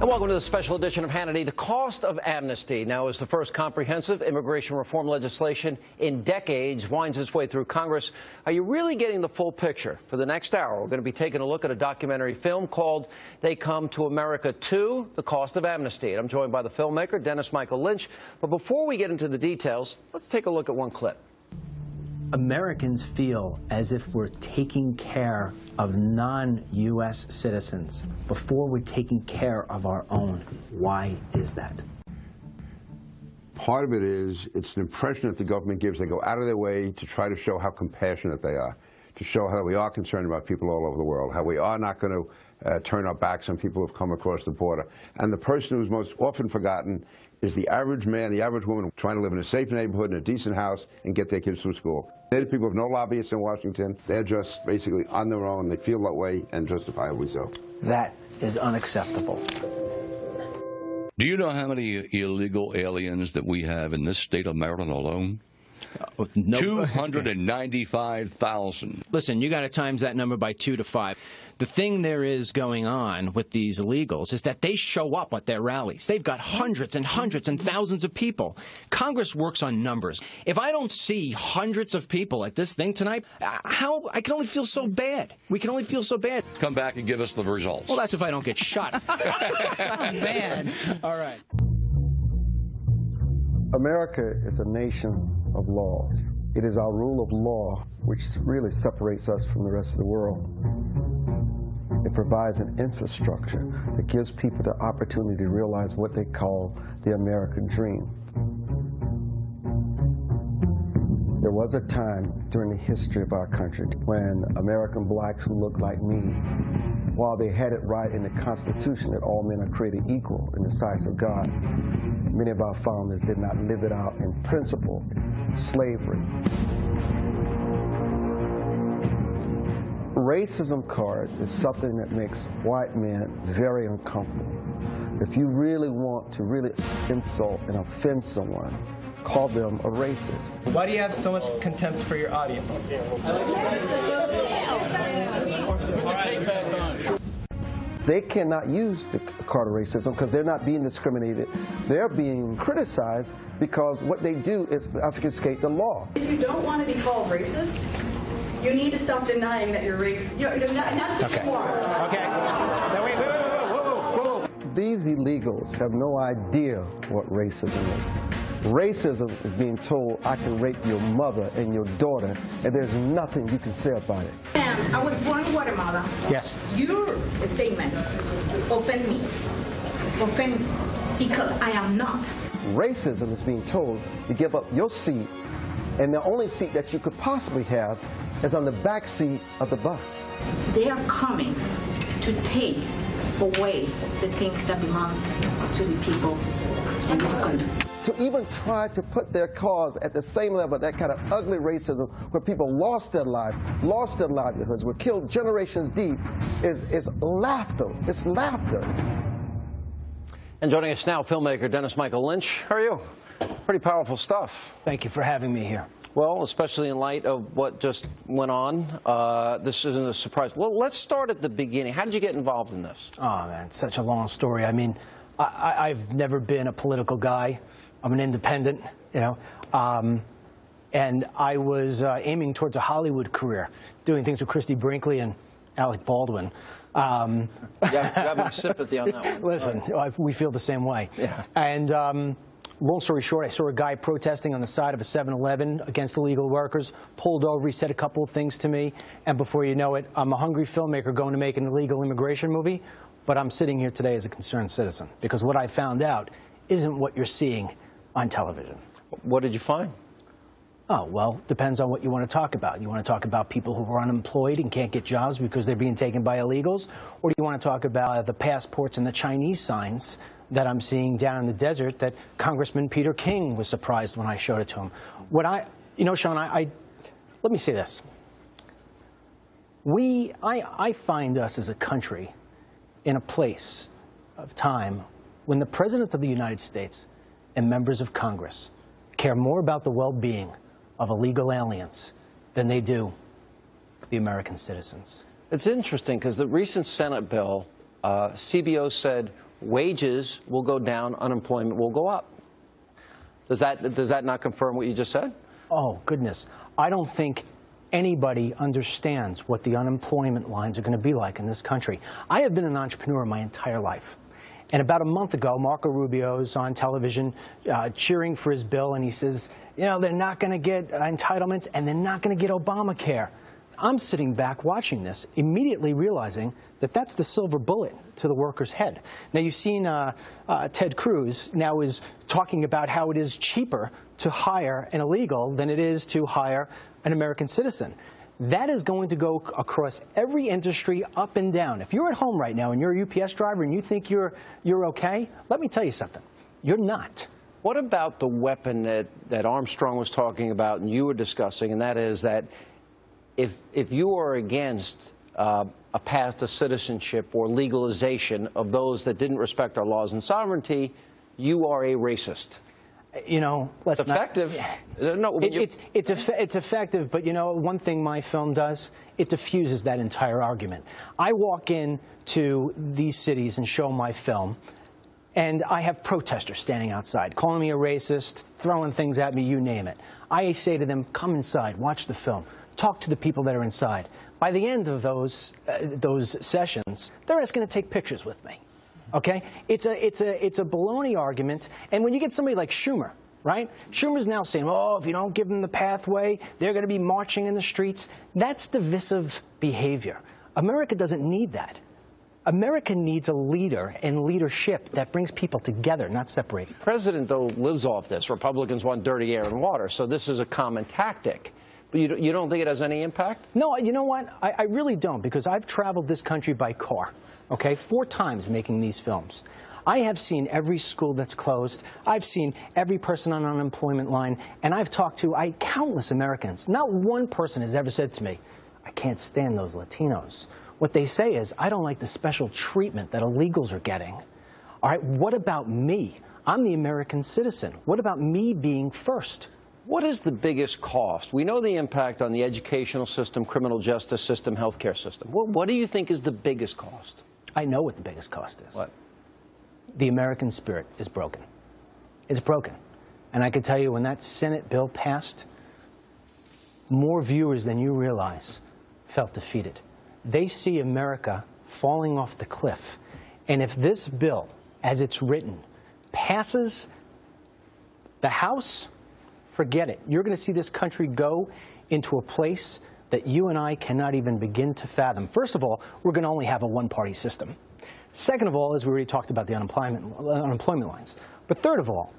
And welcome to the special edition of Hannity. The cost of amnesty now is the first comprehensive immigration reform legislation in decades winds its way through Congress. Are you really getting the full picture? For the next hour, we're going to be taking a look at a documentary film called They Come to America 2, The Cost of Amnesty. And I'm joined by the filmmaker, Dennis Michael Lynch. But before we get into the details, let's take a look at one clip. Americans feel as if we're taking care of non-U.S. citizens before we're taking care of our own. Why is that? Part of it is, it's an impression that the government gives. They go out of their way to try to show how compassionate they are, to show how we are concerned about people all over the world, how we are not going to turn our backs on people who have come across the border. And the person who's most often forgotten is the average man, the average woman trying to live in a safe neighborhood, in a decent house, and get their kids through school. They're the people who have no lobbyists in Washington. They're just basically on their own. They feel that way, and justifiably so. That is unacceptable. Do you know how many illegal aliens that we have in this state of Maryland alone? No. 295,000. Listen, you got to times that number by 2 to 5. The thing there is going on with these illegals is that they show up at their rallies. They've got hundreds and hundreds and thousands of people. Congress works on numbers. If I don't see hundreds of people at this thing tonight, I can only feel so bad. We can only feel so bad. Come back and give us the results. Well, that's if I don't get shot. Man. All right. America is a nation of laws. It is our rule of law which really separates us from the rest of the world. It provides an infrastructure that gives people the opportunity to realize what they call the American dream. There was a time during the history of our country when American blacks who looked like me, while they had it right in the Constitution that all men are created equal in the sight of God, many of our founders did not live it out in principle, slavery. Racism card is something that makes white men very uncomfortable. If you really want to really insult and offend someone, call them a racist. Why do you have so much contempt for your audience? They cannot use the card of racism because they're not being discriminated. They're being criticized because what they do is obfuscate the law. If you don't want to be called racist, you need to stop denying that you're racist. Not that you are. Okay. Now wait, whoa. These illegals have no idea what racism is. Racism is being told, I can rape your mother and your daughter, and there's nothing you can say about it. And I was born in Guatemala. Yes. Your statement offend me because I am not. Racism is being told to give up your seat, and the only seat that you could possibly have is on the back seat of the bus. They are coming to take away the things that belong to the people in this country. To even try to put their cause at the same level, that kind of ugly racism where people lost their life, lost their livelihoods, were killed generations deep, is laughter. It's laughter. And joining us now, filmmaker Dennis Michael Lynch. How are you? Pretty powerful stuff. Thank you for having me here. Well, especially in light of what just went on, this isn't a surprise. Well, let's start at the beginning. How did you get involved in this? Oh, man, it's such a long story. I mean, I've never been a political guy. I'm an independent, you know, and I was aiming towards a Hollywood career, doing things with Christy Brinkley and Alec Baldwin. You have any sympathy on that one? Listen, we feel the same way. Yeah. And long story short, I saw a guy protesting on the side of a 7-Eleven against illegal workers, pulled over, he said a couple of things to me, and before you know it, I'm a hungry filmmaker going to make an illegal immigration movie, but I'm sitting here today as a concerned citizen, because what I found out isn't what you're seeing on television. What did you find? Oh, well, depends on what you want to talk about. You want to talk about people who are unemployed and can't get jobs because they're being taken by illegals? Or do you want to talk about the passports and the Chinese signs that I'm seeing down in the desert that Congressman Peter King was surprised when I showed it to him? You know, Sean, let me say this. I find us as a country in a place of time when the President of the United States and members of Congress care more about the well-being of illegal aliens than they do the American citizens. It's interesting because the recent Senate bill, CBO said wages will go down, unemployment will go up. Does that not confirm what you just said? Oh, goodness. I don't think anybody understands what the unemployment lines are going to be like in this country. I have been an entrepreneur my entire life. And about a month ago, Marco Rubio's on television cheering for his bill, and he says, you know, they're not going to get entitlements and they're not going to get Obamacare. I'm sitting back watching this, immediately realizing that that's the silver bullet to the worker's head. Now, you've seen Ted Cruz now is talking about how it is cheaper to hire an illegal than it is to hire an American citizen. That is going to go across every industry up and down. If you're at home right now and you're a UPS driver and you think you're okay, let me tell you something. You're not. What about the weapon that Armstrong was talking about and you were discussing, and that is that if you are against a path to citizenship or legalization of those that didn't respect our laws and sovereignty, you are a racist? You know, let's it's effective. No, it's effective, but you know, one thing my film does, it diffuses that entire argument. I walk into these cities and show my film, and I have protesters standing outside, calling me a racist, throwing things at me, you name it. I say to them, come inside, watch the film, talk to the people that are inside. By the end of those sessions, they're just going to take pictures with me. Okay? It's a baloney argument. And when you get somebody like Schumer, right? Schumer's now saying, oh, if you don't give them the pathway, they're going to be marching in the streets. That's divisive behavior. America doesn't need that. America needs a leader and leadership that brings people together, not separates them. The president, though, lives off this. Republicans want dirty air and water, so this is a common tactic. But you don't think it has any impact? No, you know what? I really don't, because I've traveled this country by car, okay, 4 times making these films. I have seen every school that's closed. I've seen every person on an unemployment line, and I've talked to countless Americans. Not one person has ever said to me, I can't stand those Latinos. What they say is, I don't like the special treatment that illegals are getting. All right, what about me? I'm the American citizen. What about me being first? What is the biggest cost? We know the impact on the educational system, criminal justice system, healthcare system. What do you think is the biggest cost? I know what the biggest cost is. What? The American spirit is broken. It's broken. And I can tell you, when that Senate bill passed, more viewers than you realize felt defeated. They see America falling off the cliff. And if this bill, as it's written, passes the House, forget it. You're going to see this country go into a place that you and I cannot even begin to fathom. First of all, we're going to only have a one-party system. Second of all, as we already talked about, the unemployment lines. But third of all,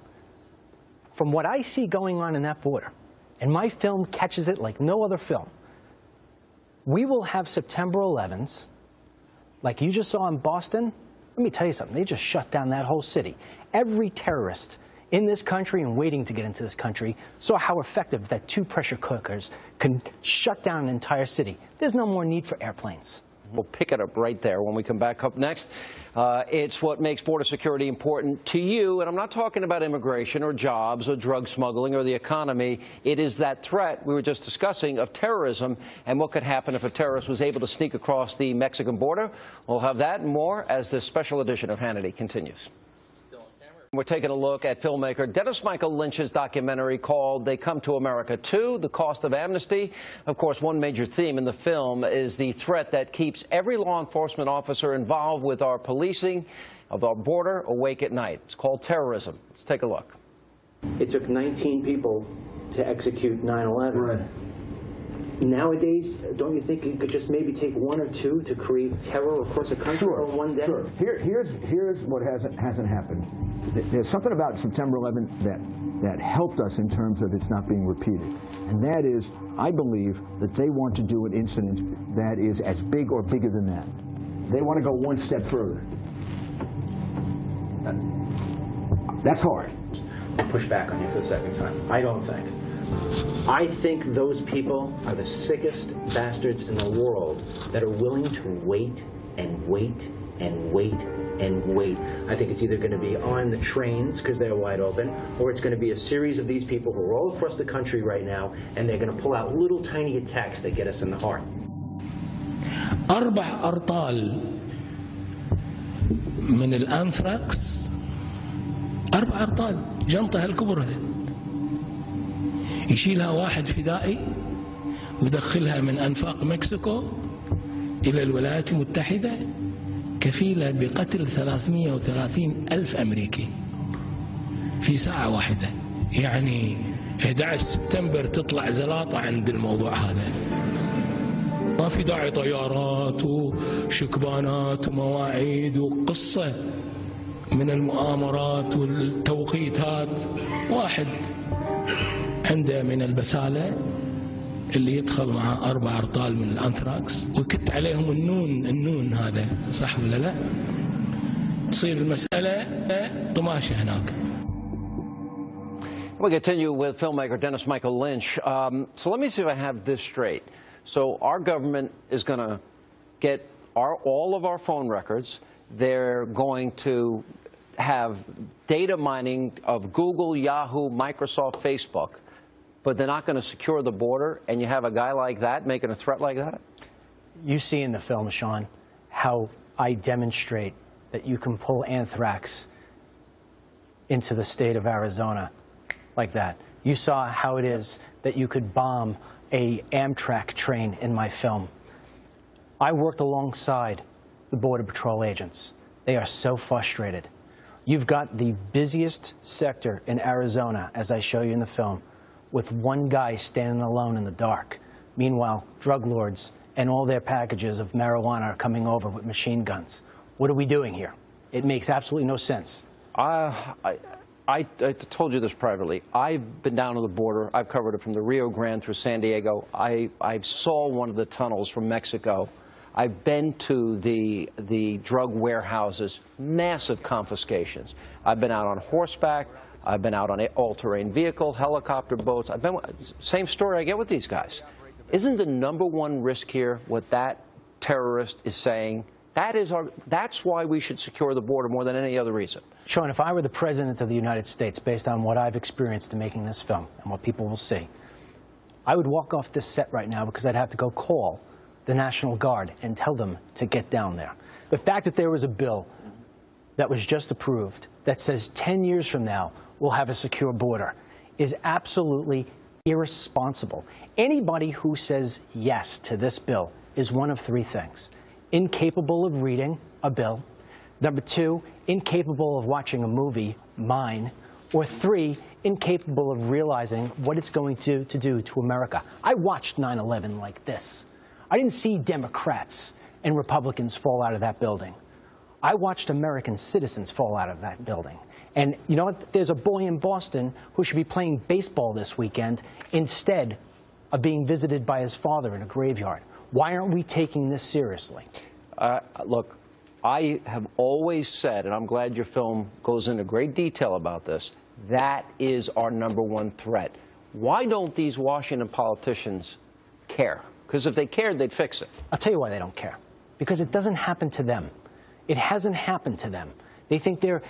from what I see going on in that border, and my film catches it like no other film, we will have September 11s, like you just saw in Boston. Let me tell you something. They just shut down that whole city. Every terrorist in this country and waiting to get into this country saw how effective that 2 pressure cookers can shut down an entire city. There's no more need for airplanes. We'll pick it up right there when we come back up next. It's what makes border security important to you, and I'm not talking about immigration or jobs or drug smuggling or the economy. It is that threat we were just discussing of terrorism and what could happen if a terrorist was able to sneak across the Mexican border. We'll have that and more as this special edition of Hannity continues. We're taking a look at filmmaker Dennis Michael Lynch's documentary called They Come to America Too, The Cost of Amnesty. Of course, one major theme in the film is the threat that keeps every law enforcement officer involved with our policing of our border awake at night. It's called terrorism. Let's take a look. It took 19 people to execute 9/11. Right. Nowadays, don't you think it could just maybe take 1 or 2 to create terror across a country in one day? Sure. Here's what hasn't happened. There's something about September 11th that helped us in terms of it's not being repeated. And that is, I believe that they want to do an incident that is as big or bigger than that. They want to go one step further. That's hard. I'll push back on you for the second time. I don't think. I think those people are the sickest bastards in the world that are willing to wait and wait and wait and wait. I think it's either going to be on the trains because they're wide open, or it's going to be a series of these people who are all across the country right now, and they're going to pull out little tiny attacks that get us in the heart. 4 أرطال من الأنثراكس 4 أرطال، جنطة هالكبرة، يشيلها واحد فدائي ويدخلها من أنفاق مكسيكو إلى الولايات المتحدة، كفيلة بقتل 330 ألف أمريكي في ساعة واحدة. يعني 11 سبتمبر تطلع زلاطة عند الموضوع هذا. ما في داعي طيارات وشكبانات ومواعيد وقصة من المؤامرات والتوقيتات. واحد عنده من البسالة اللي يدخل مع 4 أرطال من الأنثراكس ويكت عليهم النون هذا، صح ولا لا؟ تصير المسألة طماشة هناك. We continue with filmmaker Dennis Michael Lynch. So let me see if I have this straight. So our government is going to get all of our phone records. They're going to have data mining of Google, Yahoo, Microsoft, Facebook, but they're not going to secure the border, and you have a guy like that making a threat like that? You see in the film, Sean, how I demonstrate that you can pull anthrax into the state of Arizona like that. You saw how it is that you could bomb a Amtrak train in my film. I worked alongside the Border Patrol agents. They are so frustrated. You've got the busiest sector in Arizona, as I show you in the film, with one guy standing alone in the dark. Meanwhile, drug lords and all their packages of marijuana are coming over with machine guns. What are we doing here? It makes absolutely no sense. I told you this privately. I've been down to the border. I've covered it from the Rio Grande through San Diego. I saw one of the tunnels from Mexico. I've been to the drug warehouses, massive confiscations. I've been out on horseback. I've been out on all-terrain vehicles, helicopter boats. Same story I get with these guys. Isn't the #1 risk here what that terrorist is saying? That's why we should secure the border more than any other reason. Sean, if I were the President of the United States, based on what I've experienced in making this film and what people will see, I would walk off this set right now because I'd have to go call the National Guard and tell them to get down there. The fact that there was a bill that was just approved that says 10 years from now we'll have a secure border is absolutely irresponsible. Anybody who says yes to this bill is one of 3 things: incapable of reading a bill, number 2, incapable of watching a movie, mine, or 3, incapable of realizing what it's going to do to America. I watched 9/11 like this. I didn't see Democrats and Republicans fall out of that building. I watched American citizens fall out of that building. And you know what? There's a boy in Boston who should be playing baseball this weekend instead of being visited by his father in a graveyard. Why aren't we taking this seriously? Look, I have always said, and I'm glad your film goes into great detail about this, that is our #1 threat. Why don't these Washington politicians care? Because if they cared, they'd fix it. I'll tell you why they don't care. Because it doesn't happen to them. It hasn't happened to them. They think they're,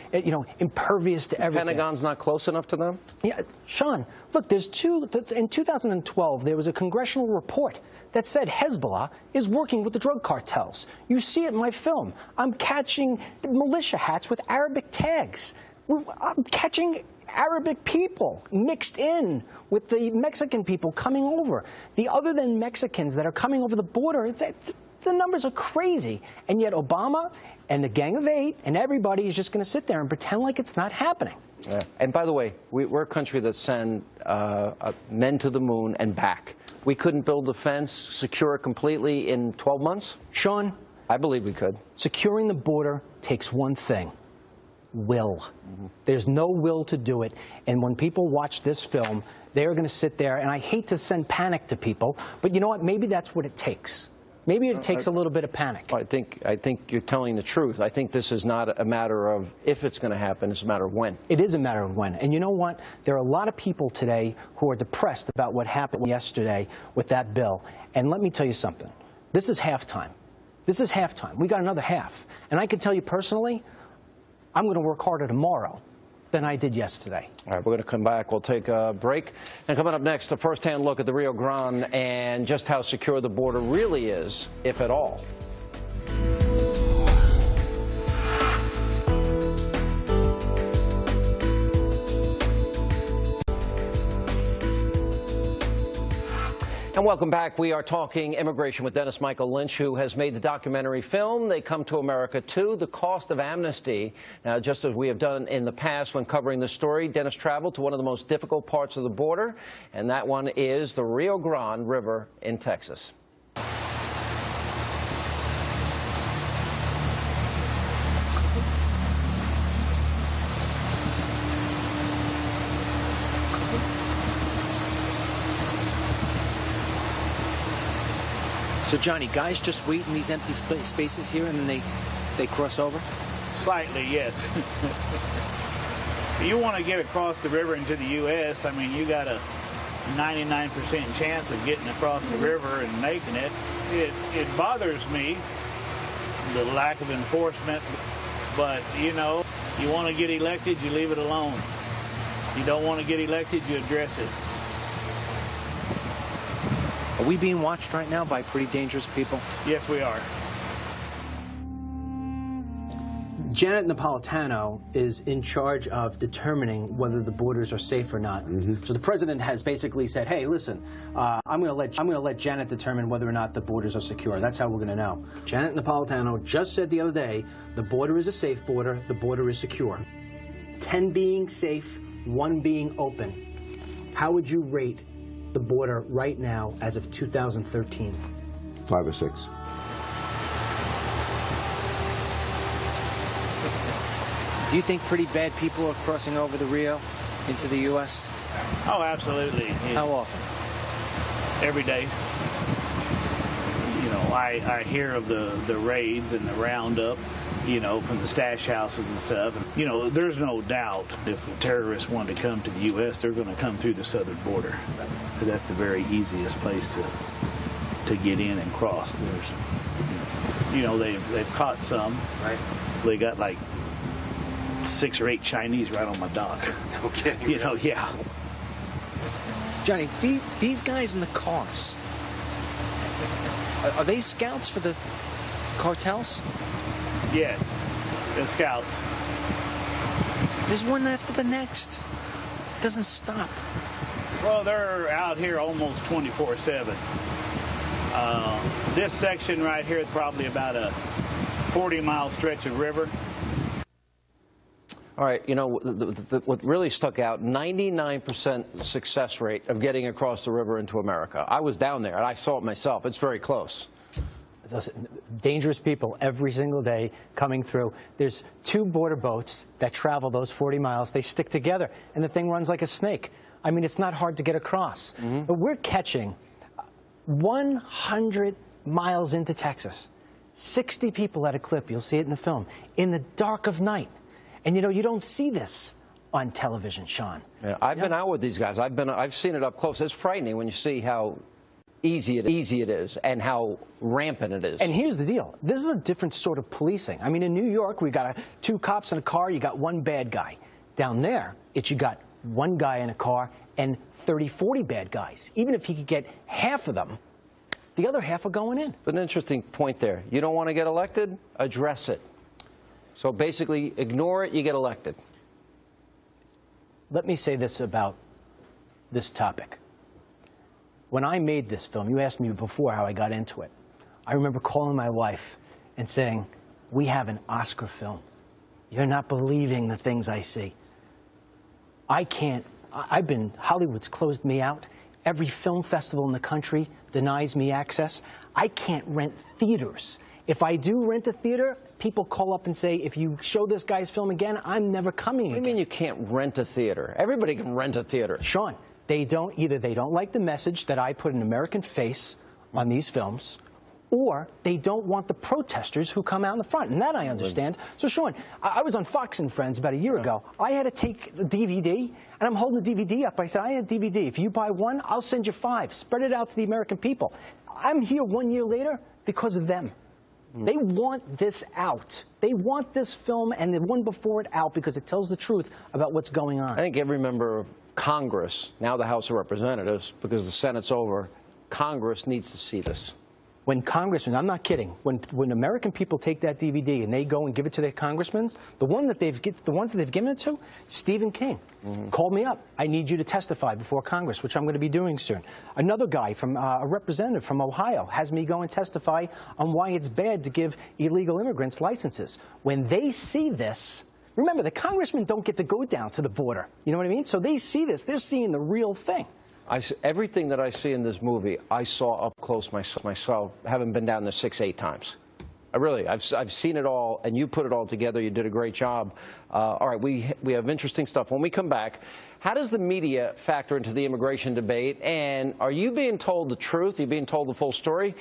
impervious to everything. The Pentagon's not close enough to them? Yeah, Sean, look, in 2012, there was a congressional report that said Hezbollah is working with the drug cartels. You see it in my film. I'm catching militia hats with Arabic tags. I'm catching Arabic people mixed in with the Mexican people coming over. The other than Mexicans that are coming over the border, the numbers are crazy. And yet Obama and the Gang of 8 and everybody is just going to sit there and pretend like it's not happening. Yeah. And by the way, we're a country that send men to the moon and back. We couldn't build a fence, secure it completely in 12 months? Sean, I believe we could. Securing the border takes one thing: will. Mm-hmm. There's no will to do it. And when people watch this film, they're going to sit there, and I hate to send panic to people, but you know what? Maybe that's what it takes. Maybe it takes a little bit of panic. I think you're telling the truth. I think this is not a matter of if it's going to happen. It's a matter of when. It is a matter of when. And you know what? There are a lot of people today who are depressed about what happened yesterday with that bill. And let me tell you something. This is halftime. This is halftime. We got another half. And I can tell you personally, I'm going to work harder tomorrow than I did yesterday. All right, we're going to come back. We'll take a break. And coming up next, a first-hand look at the Rio Grande and just how secure the border really is, if at all. And welcome back. We are talking immigration with Dennis Michael Lynch, who has made the documentary film, They Come to America Too, The Cost of Amnesty. Now, just as we have done in the past when covering this story, Dennis traveled to one of the most difficult parts of the border, and that one is the Rio Grande River in Texas. So, Johnny, guys just wait in these empty spaces here and then they cross over? Slightly, yes. You want to get across the river into the U.S., I mean, you got a 99% chance of getting across the river and making it. It bothers me, the lack of enforcement, but, you know, you want to get elected, you leave it alone. You don't want to get elected, you address it. Are we being watched right now by pretty dangerous people? Yes, we are. Janet Napolitano is in charge of determining whether the borders are safe or not. So the president has basically said, hey, listen, I'm going to let Janet determine whether or not the borders are secure. That's how we're going to know. Janet Napolitano just said the other day, the border is a safe border, the border is secure. 10 being safe, 1 being open. How would you rate the border right now as of 2013? 5 or 6. Do you think pretty bad people are crossing over the Rio into the U.S.? Oh, absolutely. How often? Every day. You know, I hear of the raids and the roundup, you know, from the stash houses and stuff. And, you know, there's no doubt if the terrorists want to come to the U.S., they're going to come through the southern border. Because that's the very easiest place to get in and cross. There's, you know, they've caught some. Right. They got like 6 or 8 Chinese right on my dock. Okay. You know, yeah. Johnny, these guys in the cars, are they scouts for the cartels? Yes, they're scouts. There's one after the next. It doesn't stop. Well, they're out here almost 24/7. This section right here is probably about a 40-mile stretch of river. All right, you know, what really stuck out, 99% success rate of getting across the river into America. I was down there, and I saw it myself. It's very close. Dangerous people every single day coming through. There's 2 border boats that travel those 40 miles. They stick together, and the thing runs like a snake. I mean, it's not hard to get across. But we're catching 100 miles into Texas, 60 people at a clip. You'll see it in the film, in the dark of night. And, you know, you don't see this on television, Sean. Yeah, I've been out with these guys. I've seen it up close. It's frightening when you see how easy it is and how rampant it is. And here's the deal. This is a different sort of policing. I mean, in New York, we got 2 cops in a car. You got 1 bad guy. Down there, you got 1 guy in a car and 30, 40 bad guys. Even if he could get half of them, the other half are going in. But an interesting point there. You don't want to get elected? Address it. So basically, ignore it, you get elected. Let me say this about this topic. When I made this film, you asked me before how I got into it. I remember calling my wife and saying, we have an Oscar film. You're not believing the things I see. Hollywood's closed me out. Every film festival in the country denies me access. I can't rent theaters. If I do rent a theater, people call up and say, if you show this guy's film again, I'm never coming again. What do you mean you can't rent a theater? Everybody can rent a theater. Sean, either they don't like the message that I put an American face on these films, or they don't want the protesters who come out in the front. And that I understand. So, Sean, I was on Fox and Friends about a year ago. I had to take the DVD, and I'm holding the DVD up. I said, I had a DVD. If you buy 1, I'll send you 5. Spread it out to the American people. I'm here 1 year later because of them. They want this out. They want this film and the one before it out because it tells the truth about what's going on. I think every member of Congress, now the House of Representatives, because the Senate's over, Congress needs to see this. When congressmen, I'm not kidding, when American people take that DVD and they go and give it to their congressmen, the ones that they've given it to, Stephen King, called me up. I need you to testify before Congress, which I'm going to be doing soon. Another guy from a representative from Ohio has me go and testify on why it's bad to give illegal immigrants licenses. When they see this, remember, the congressmen don't get to go down to the border. You know what I mean? So they see this. They're seeing the real thing. Everything that I see in this movie, I saw up close myself, having been down there 6-8 times. I've seen it all, and you put it all together. You did a great job. All right, we have interesting stuff. When we come back, how does the media factor into the immigration debate? And are you being told the truth? Are you being told the full story?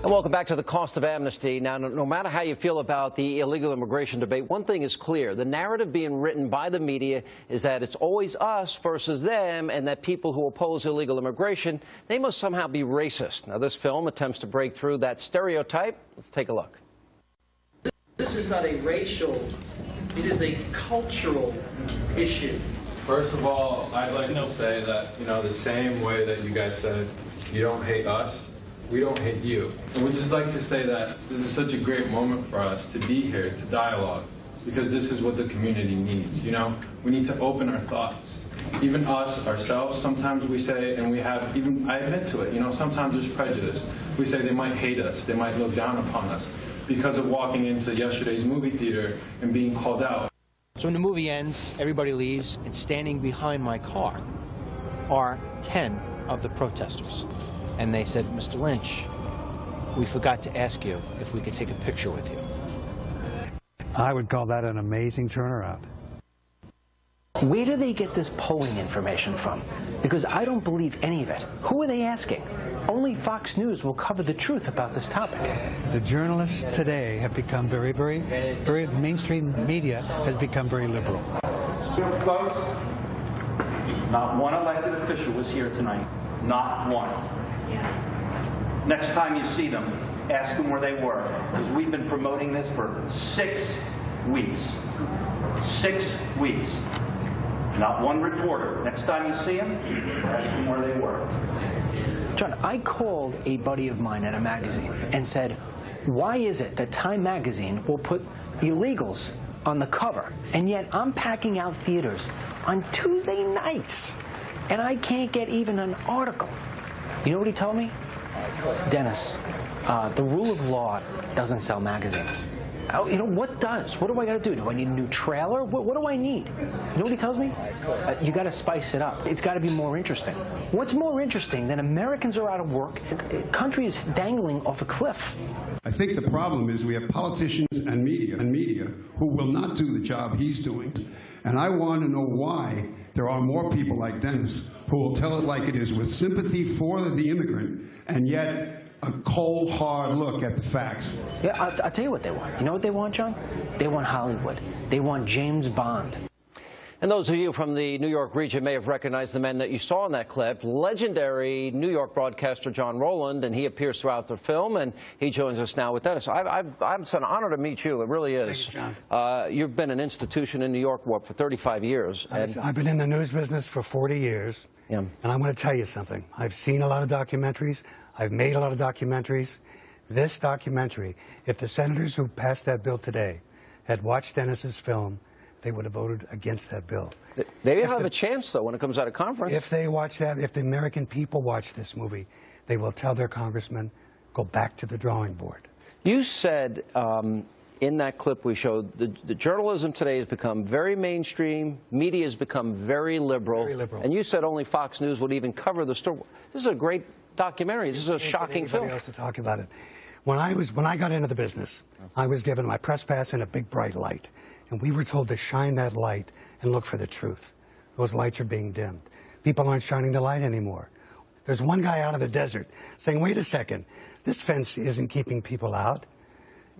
And welcome back to the cost of amnesty. Now, no matter how you feel about the illegal immigration debate, one thing is clear. The narrative being written by the media is that it's always us versus them, and that people who oppose illegal immigration, they must somehow be racist. Now, this film attempts to break through that stereotype. Let's take a look. This is not a racial, it is a cultural issue. First of all, I'd like to say that, the same way that you guys said you don't hate us, we don't hate you. And we'd just like to say that this is such a great moment for us to be here, to dialogue, because this is what the community needs, We need to open our thoughts. Even us, ourselves, sometimes we say, and we have, even I admit to it, sometimes there's prejudice. We say they might hate us, they might look down upon us because of walking into yesterday's movie theater and being called out. So when the movie ends, everybody leaves, and standing behind my car are 10 of the protesters. And they said, Mr. Lynch, we forgot to ask you if we could take a picture with you. I would call that an amazing turnaround. Where do they get this polling information from? Because I don't believe any of it. Who are they asking? Only Fox News will cover the truth about this topic. The journalists today have become very mainstream media has become very liberal. Folks, not one elected official was here tonight. Not one. Next time you see them, ask them where they were, because we've been promoting this for 6 weeks. 6 weeks. Not one reporter. Next time you see them, ask them where they were. John, I called a buddy of mine at a magazine and said, why is it that Time magazine will put illegals on the cover, and yet I'm packing out theaters on Tuesday nights, and I can't get even an article? You know what he told me? Dennis, the rule of law doesn't sell magazines. What does? What do I got to do? Do I need a new trailer? What do I need? You know what he tells me? You got to spice it up. It's got to be more interesting. What's more interesting than Americans are out of work, country is dangling off a cliff? I think the problem is we have politicians and media who will not do the job he's doing. And I want to know why there are more people like Dennis who will tell it like it is, with sympathy for the immigrant, and yet a cold, hard look at the facts. Yeah, I'll tell you what they want. You know what they want, John? They want Hollywood. They want James Bond. And those of you from the New York region may have recognized the men that you saw in that clip. Legendary New York broadcaster John Rowland, and he appears throughout the film, and he joins us now with Dennis. It's an honor to meet you. It really is. Thank you, John. You've been an institution in New York, for 35 years. I've been in the news business for 40 years, and I'm going to tell you something. I've seen a lot of documentaries. I've made a lot of documentaries. This documentary, if the senators who passed that bill today had watched Dennis's film, they would have voted against that bill. They have a chance, though, when it comes out of conference. If they watch that, if the American people watch this movie, they will tell their congressman, go back to the drawing board. You said in that clip we showed, the journalism today has become very mainstream, media has become very liberal. Very liberal. And you said only Fox News would even cover the story. This is a great documentary. This is a shocking film. Else to talk about it. When I got into the business, I was given my press pass and a big bright light. And we were told to shine that light and look for the truth. Those lights are being dimmed. People aren't shining the light anymore. There's one guy out of the desert saying, wait a second, this fence isn't keeping people out.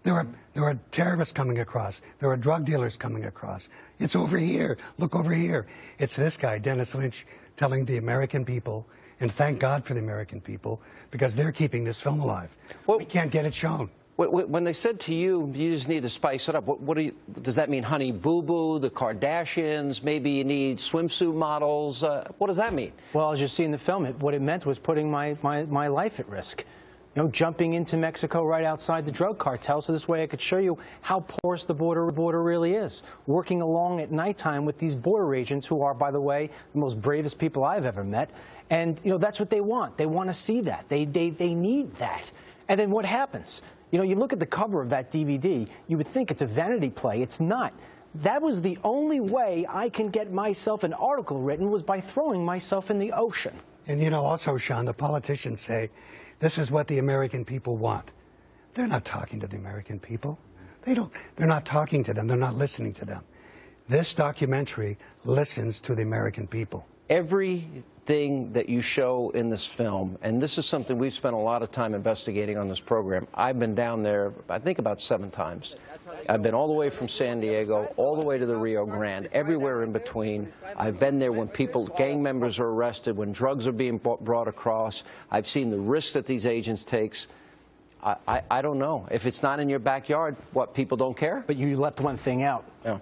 There are terrorists coming across. There are drug dealers coming across. It's over here. Look over here. It's this guy, Dennis Lynch, telling the American people, and thank God for the American people, because they're keeping this film alive. We can't get it shown. When they said to you, you just need to spice it up, does that mean Honey Boo Boo, the Kardashians, maybe you need swimsuit models? What does that mean? Well, as you see in the film, what it meant was putting my life at risk. You know, jumping into Mexico right outside the drug cartel, so this way I could show you how porous the border really is. Working along at nighttime with these border agents who are, by the way, the most bravest people I've ever met. And, you know, that's what they want. They want to see that. They need that. And then what happens? You know, you look at the cover of that DVD, you would think it's a vanity play. It's not. That was the only way I can get myself an article written, was by throwing myself in the ocean. And, you know, also, Sean, the politicians say, this is what the American people want. They're not talking to the American people. They're not talking to them. They're not listening to them. This documentary listens to the American people. Everything that you show in this film, and this is something we've spent a lot of time investigating on this program. I've been down there, I think, about 7 times. I've been all the way from San Diego, all the way to the Rio Grande, everywhere in between. I've been there when gang members are arrested, when drugs are being brought across. I've seen the risks that these agents take. I don't know. If it's not in your backyard, what, people don't care? But you left one thing out. Yeah.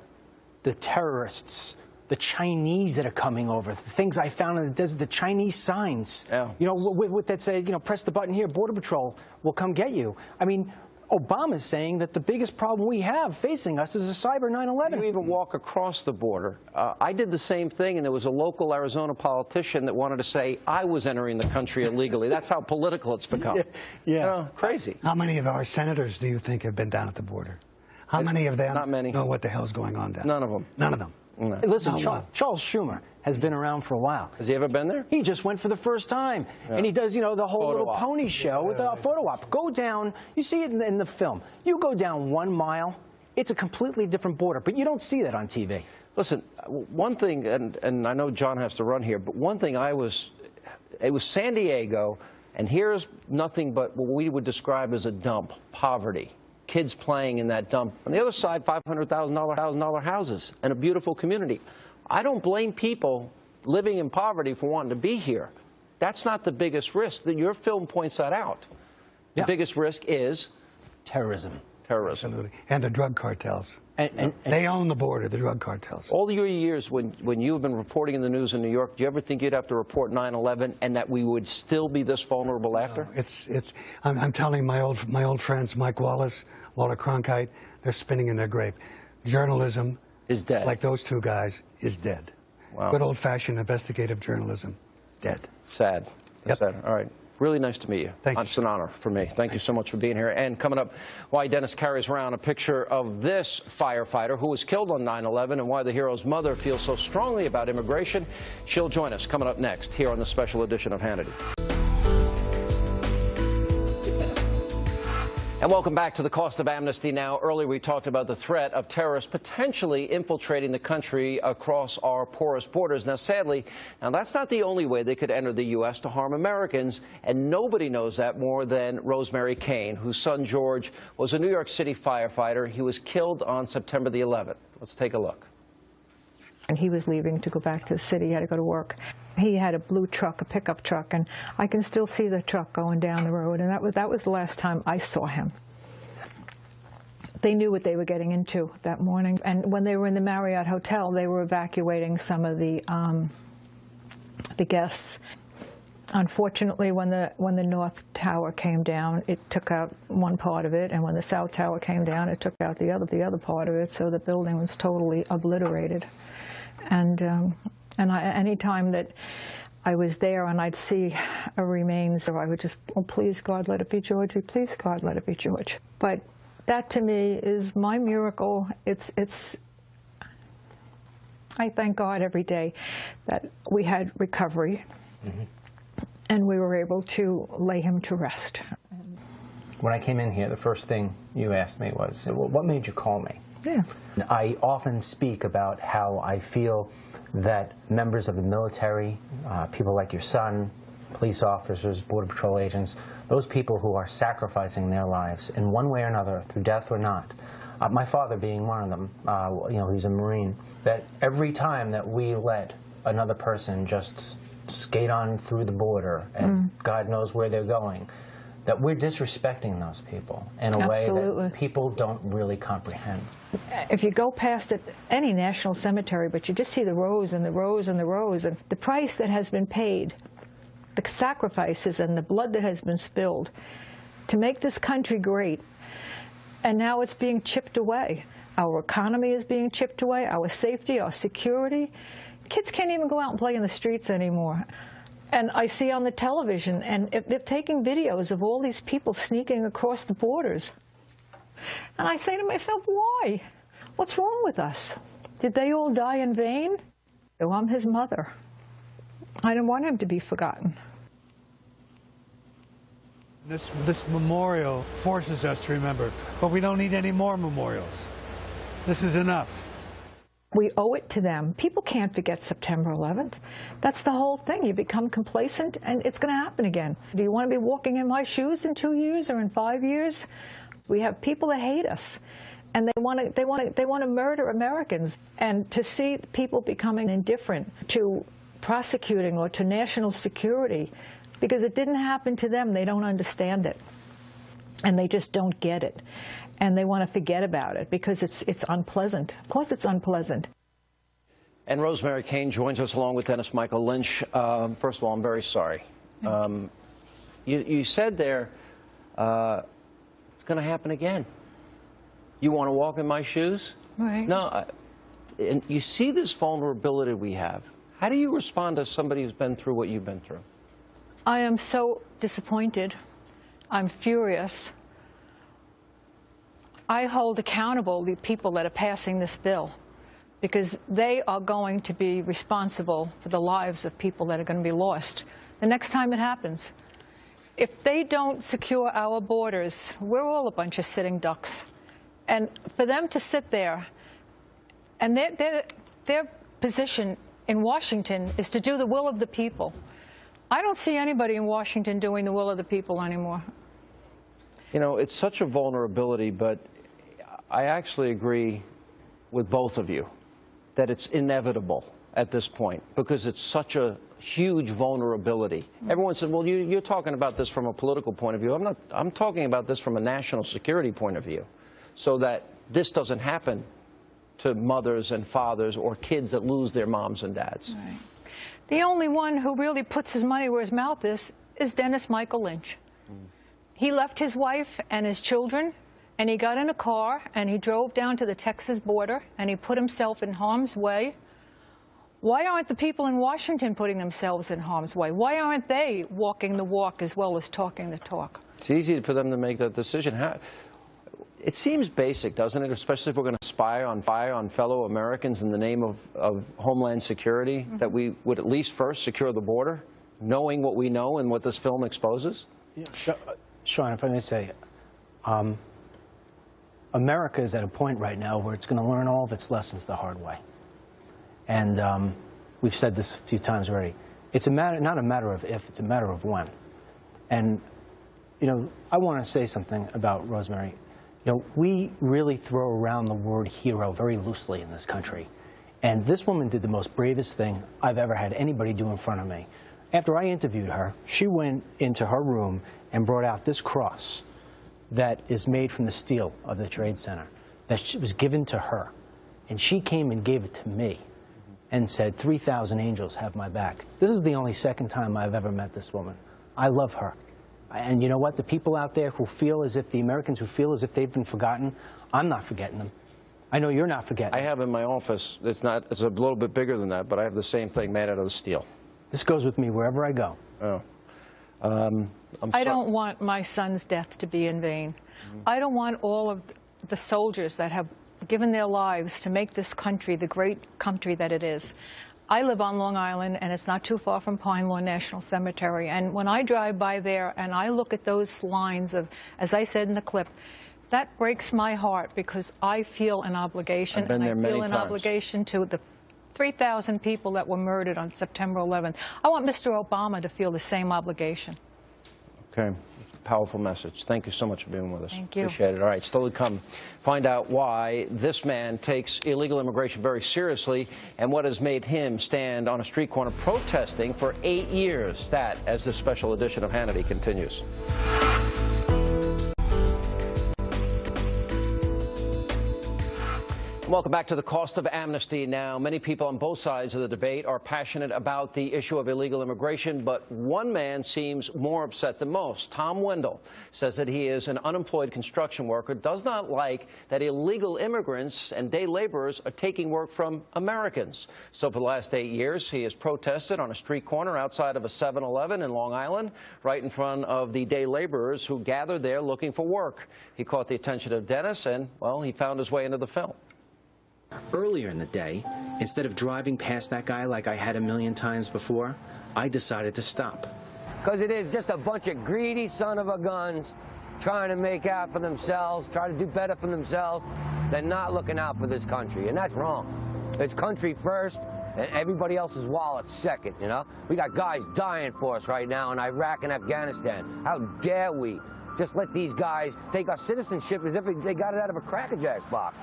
The terrorists, the Chinese that are coming over, the things I found in the desert, the Chinese signs. Yeah. You know, with that say, you know, press the button here, Border Patrol will come get you. I mean, Obama's saying that the biggest problem we have facing us is a cyber 9/11. You even walk across the border. I did the same thing, and there was a local Arizona politician that wanted to say I was entering the country illegally. That's how political it's become. Yeah. You know, crazy. How many of our senators do you think have been down at the border? How many of them know what the hell's going on down there? None of them. None of them. No. Hey, listen, Charles Schumer has been around for a while. Has he ever been there? He just went for the first time. Yeah. And he does, you know, the whole little pony show with a photo op. Go down, you see it in the film. You go down 1 mile, it's a completely different border, but you don't see that on TV. Listen, one thing, and I know John has to run here, but one thing it was San Diego, and here's nothing but what we would describe as a dump, poverty. Kids playing in that dump. On the other side, $500,000 houses and a beautiful community. I don't blame people living in poverty for wanting to be here. That's not the biggest risk. Your film points that out. The biggest risk is terrorism. Absolutely. And the drug cartels. And they own the border, the drug cartels. All your years when you've been reporting in the news in New York, do you ever think you'd have to report 9/11 and that we would still be this vulnerable after? I'm telling my old friends, Mike Wallace, Walter Cronkite, they're spinning in their grave. Journalism is dead. Like those two guys, is dead. Wow. Good old-fashioned investigative journalism, dead. Sad. That's sad. All right. Really nice to meet you. Thank you. It's an honor for me. Thank you so much for being here. And coming up, why Dennis carries around a picture of this firefighter who was killed on 9/11 and why the hero's mother feels so strongly about immigration. She'll join us coming up next here on the special edition of Hannity. And welcome back to the Cost of Amnesty Now. Earlier we talked about the threat of terrorists potentially infiltrating the country across our porous borders. Now, sadly, that's not the only way they could enter the U.S. to harm Americans, and nobody knows that more than Rosemary Kane, whose son George was a New York City firefighter. He was killed on September the 11th. Let's take a look. And he was leaving to go back to the city. He had to go to work. He had a blue truck, a pickup truck, and I can still see the truck going down the road. And that was the last time I saw him. They knew what they were getting into that morning. And when they were in the Marriott Hotel, they were evacuating some of the guests. Unfortunately, when the North Tower came down, it took out one part of it, and when the South Tower came down, it took out the other part of it. So the building was totally obliterated. And any time that I was there and I'd see a remains, I would just, oh, please, God, let it be George. Please, God, let it be George. But that, to me, is my miracle. I thank God every day that we had recovery, and we were able to lay him to rest. When I came in here, the first thing you asked me was, well, what made you call me? Yeah. I often speak about how I feel that members of the military, people like your son, police officers, Border Patrol agents, those people who are sacrificing their lives in one way or another, through death or not, my father being one of them, you know, he's a Marine, that every time that we let another person just skate on through the border and God knows where they're going, that we're disrespecting those people in a way that people don't really comprehend. If you go past it, any national cemetery, but you just see the rows and the rows and the rows, and the price that has been paid, the sacrifices and the blood that has been spilled to make this country great, and now it's being chipped away. Our economy is being chipped away, our safety, our security. Kids can't even go out and play in the streets anymore. And I see on the television, and they're taking videos of all these people sneaking across the borders. And I say to myself, why? What's wrong with us? Did they all die in vain? Oh, I'm his mother. I don't want him to be forgotten. This memorial forces us to remember, but we don't need any more memorials. This is enough. We owe it to them. People can't forget September 11th. That's the whole thing. You become complacent, and it's going to happen again. Do you want to be walking in my shoes in 2 years or in 5 years? We have people that hate us, and they want to murder Americans. And to see people becoming indifferent to prosecuting or to national security, because it didn't happen to them, they don't understand it, and they just don't get it. And they want to forget about it because it's unpleasant. Of course it's unpleasant. And Rosemary Kane joins us along with Dennis Michael Lynch. First of all, I'm very sorry. You said there it's going to happen again. You want to walk in my shoes? Right. No. And you see this vulnerability we have. How do you respond to somebody who's been through what you've been through? I am so disappointed. I'm furious. I hold accountable the people that are passing this bill, because they are going to be responsible for the lives of people that are going to be lost the next time it happens. If they don't secure our borders, we're all a bunch of sitting ducks. And for them to sit there, and their position in Washington is to do the will of the people. I don't see anybody in Washington doing the will of the people anymore. You know, it's such a vulnerability, but I actually agree with both of you that it's inevitable at this point because it's such a huge vulnerability. Everyone said, well, you're talking about this from a political point of view. I'm talking about this from a national security point of view, so that this doesn't happen to mothers and fathers or kids that lose their moms and dads. Right. The only one who really puts his money where his mouth is Dennis Michael Lynch. He left his wife and his children, and he got in a car, and he drove down to the Texas border, and he put himself in harm's way. Why aren't the people in Washington putting themselves in harm's way? Why aren't they walking the walk as well as talking the talk? It's easy for them to make that decision. It seems basic, doesn't it, especially if we're going to spy on fellow Americans in the name of Homeland Security, that we would at least first secure the border, knowing what we know and what this film exposes? Yeah. Sean, if I may say, America is at a point right now where it's going to learn all of its lessons the hard way. And we've said this a few times already. It's not a matter of if, it's a matter of when. And, you know, I want to say something about Rosemary. You know, we really throw around the word hero very loosely in this country. And this woman did the most bravest thing I've ever had anybody do in front of me. After I interviewed her, she went into her room and brought out this cross that is made from the steel of the Trade Center that was given to her. And she came and gave it to me and said, 3,000 angels have my back. This is the only second time I've ever met this woman. I love her. And you know what? The people out there who feel as if, the Americans who feel as if they've been forgotten, I'm not forgetting them. I know you're not forgetting. I have in my office, it's a little bit bigger than that, but I have the same thing made out of the steel. This goes with me wherever I go. Oh. I don't want my son's death to be in vain. I don't want all of the soldiers that have given their lives to make this country the great country that it is. I live on Long Island, and it's not too far from Pine Lawn National Cemetery. And when I drive by there and I look at those lines of, as I said in the clip, that breaks my heart because I feel an obligation, and I feel an obligation to the 3,000 people that were murdered on September 11th. I want Mr. Obama to feel the same obligation. Okay. powerful message. Thank you so much for being with us. Thank you. Appreciate it. All right, still to come, find out why this man takes illegal immigration very seriously and what has made him stand on a street corner protesting for 8 years. That as this special edition of Hannity continues. Welcome back to the cost of amnesty. Now, many people on both sides of the debate are passionate about the issue of illegal immigration, but one man seems more upset than most. Tom Wendell says that he is an unemployed construction worker, does not like that illegal immigrants and day laborers are taking work from Americans. So for the last 8 years, he has protested on a street corner outside of a 7-Eleven in Long Island, right in front of the day laborers who gathered there looking for work. He caught the attention of Dennis and, well, he found his way into the film. Earlier in the day, instead of driving past that guy like I had a million times before, I decided to stop. Because it is just a bunch of greedy son of a guns trying to make out for themselves, try to do better for themselves. They're not looking out for this country, and that's wrong. It's country first, and everybody else's wallet second, you know? We got guys dying for us right now in Iraq and Afghanistan. How dare we just let these guys take our citizenship as if they got it out of a Cracker Jacks box.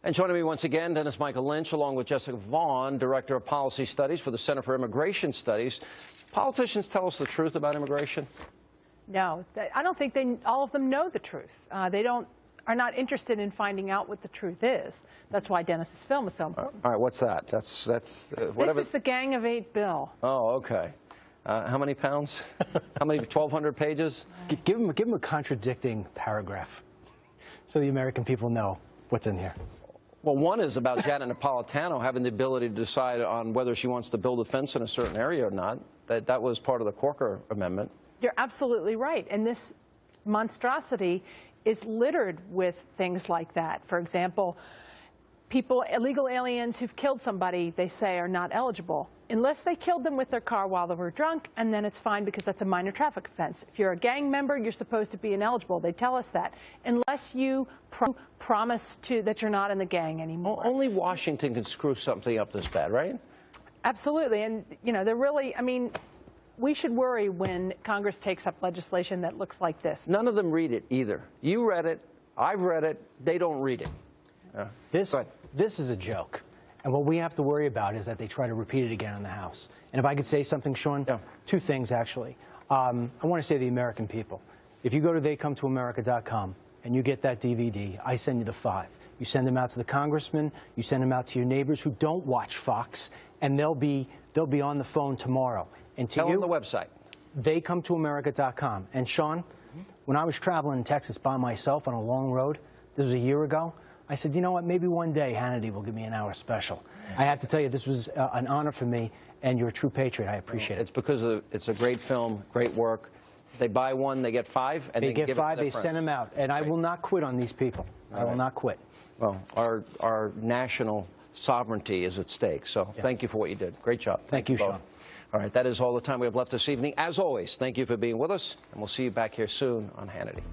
And joining me once again, Dennis Michael Lynch, along with Jessica Vaughn, Director of Policy Studies for the Center for Immigration Studies. Politicians tell us the truth about immigration? No, I don't think all of them know the truth. They are not interested in finding out what the truth is. That's why Dennis's film is so important. All right, what's that? That's whatever. This is the Gang of 8 bill. Oh, okay. How many pounds? How many? 1,200 pages? Give him a contradicting paragraph so the American people know what's in here. Well, one is about Janet Napolitano having the ability to decide on whether she wants to build a fence in a certain area or not. That was part of the Corker Amendment. You're absolutely right. And this monstrosity is littered with things like that. For example, illegal aliens who've killed somebody, they say, are not eligible unless they killed them with their car while they were drunk, and then it's fine because that's a minor traffic offense. If you're a gang member, you're supposed to be ineligible. They tell us that. Unless you promise that you're not in the gang anymore. Well, only Washington can screw something up this bad, right? Absolutely. And, you know, they're really, I mean, we should worry when Congress takes up legislation that looks like this. None of them read it either. You read it. I've read it. They don't read it. This is a joke. And what we have to worry about is that they try to repeat it again in the House. And if I could say something, Sean, two things, actually. I want to say to the American people, if you go to theycometoamerica.com and you get that DVD, I send you the 5. You send them out to the congressmen, you send them out to your neighbors who don't watch Fox, and they'll be on the phone tomorrow. And to Tell them the website. Theycometoamerica.com. And Sean, when I was traveling in Texas by myself on a long road, this was a year ago, I said, you know what, maybe one day Hannity will give me an hour special. I have to tell you, this was an honor for me, and you're a true patriot. I appreciate it. It's because it's a great film, great work. They buy one, they get 5, and they get give 5, it to they their send them out. And I will not quit on these people. I will not quit. Well, our national sovereignty is at stake. So thank you for what you did. Great job. Thank you, both. Sean. All right, that is all the time we have left this evening. As always, thank you for being with us, and we'll see you back here soon on Hannity.